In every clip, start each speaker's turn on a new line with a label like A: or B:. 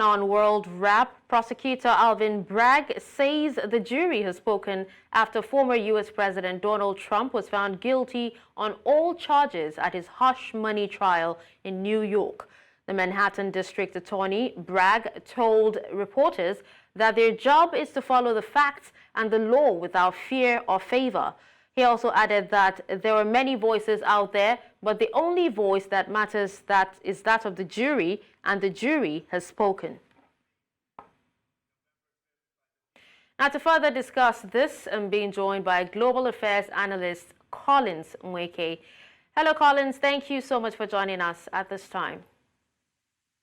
A: Now on World Rap, prosecutor Alvin Bragg says the jury has spoken after former U.S. President Donald Trump was found guilty on all charges at his hush money trial in New York. The Manhattan District Attorney Bragg told reporters that their job is to follow the facts and the law without fear or favor. He also added that there are many voices out there, but the only voice that matters is that of the jury, and the jury has spoken. Now, to further discuss this, I'm being joined by Global Affairs Analyst Collins Nweke. Hello, Collins. Thank you so much for joining us at this time.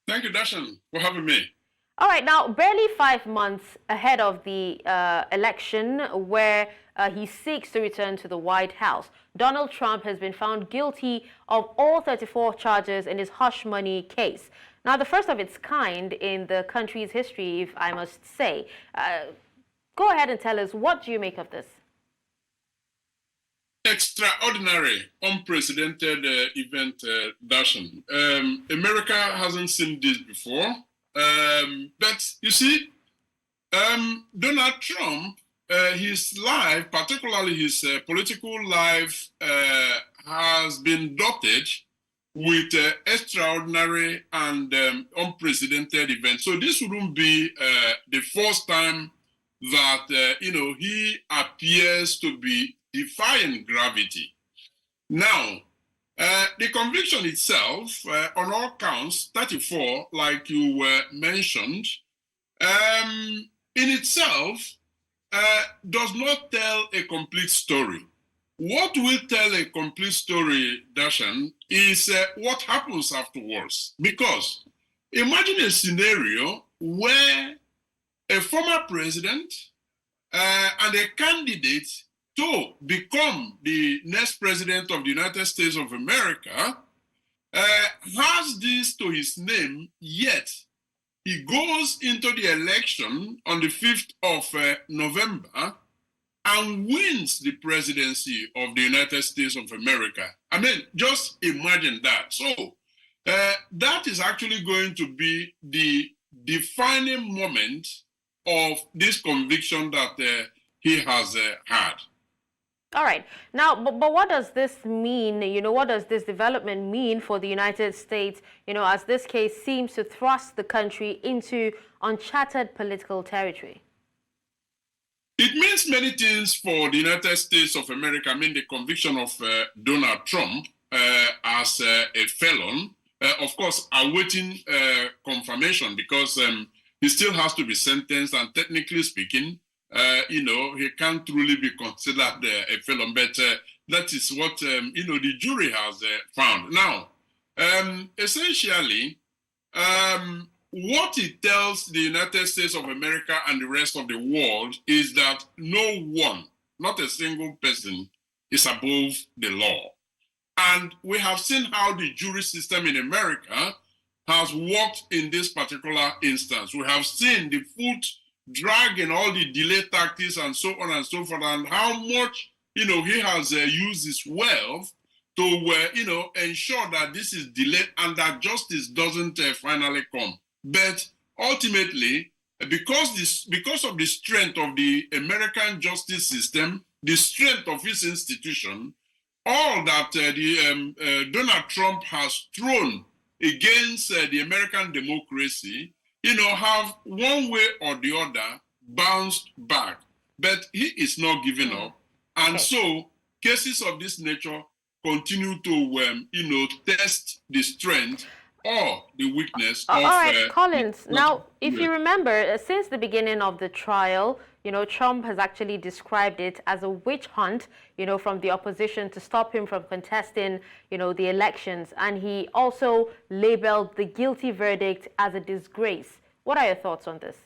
B: Thank you, Darshan, for having me.
A: All right, now barely 5 months ahead of the election where he seeks to return to the White House, Donald Trump has been found guilty of all 34 charges in his hush money case. Now, the first of its kind in the country's history, if I must say. Go ahead and tell us, what do you make of this?
B: Extraordinary, unprecedented event, Darshan. America hasn't seen this before. But you see, Donald Trump, his life, particularly his political life, has been dotted with extraordinary and unprecedented events. So this wouldn't be the first time that, he appears to be defying gravity. Now, the conviction itself, on all counts, 34, like you mentioned, in itself does not tell a complete story. What will tell a complete story, Darshan, is what happens afterwards. Because imagine a scenario where a former president and a candidate to become the next president of the United States of America has this to his name, yet he goes into the election on the 5th of November and wins the presidency of the United States of America. I mean, just imagine that. So that is actually going to be the defining moment of this conviction that he has had.
A: All right. Now, but what does this mean? What does this development mean for the United States, as this case seems to thrust the country into uncharted political territory?
B: It means many things for the United States of America. I mean, the conviction of Donald Trump as a felon, of course, awaiting confirmation because he still has to be sentenced, and technically speaking, he can't truly be considered a felon, but that is what, the jury has found. Now, essentially, what it tells the United States of America and the rest of the world is that no one, not a single person, is above the law. And we have seen how the jury system in America has worked in this particular instance. We have seen the foot drag and all the delay tactics and so on and so forth, and how much, he has used his wealth to, ensure that this is delayed and that justice doesn't finally come. But ultimately, because of the strength of the American justice system, the strength of its institution, all that Donald Trump has thrown against the American democracy, have one way or the other bounced back. But he is not giving up. And so cases of this nature continue to, test the strength or the weakness of...
A: All right, Collins. Now, if you remember, since the beginning of the trial, Trump has actually described it as a witch hunt, from the opposition to stop him from contesting, the elections. And he also labeled the guilty verdict as a disgrace. What are your thoughts on this?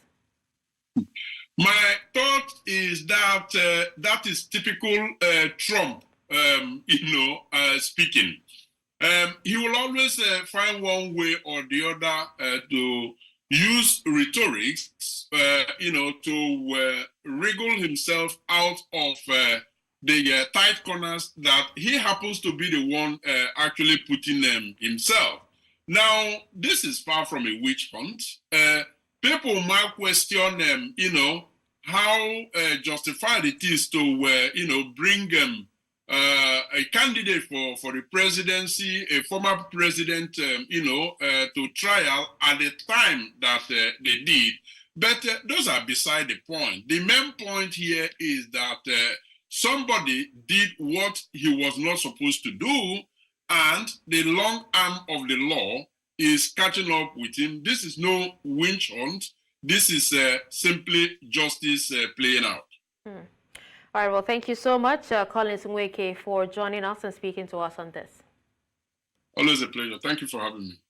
B: My thought is that that is typical Trump, speaking. He will always find one way or the other to use rhetorics, to wriggle himself out of the tight corners that he happens to be the one actually putting himself. Now, this is far from a witch hunt. people might question, how justified it is to, bring a candidate for the presidency, a former president, to trial at the time that they did. But those are beside the point. The main point here is that somebody did what he was not supposed to do, and the long arm of the law is catching up with him. This is no witch hunt. This is simply justice playing out.
A: All right, well, thank you so much, Collins Nweke, for joining us and speaking to us on this.
B: Always a pleasure. Thank you for having me.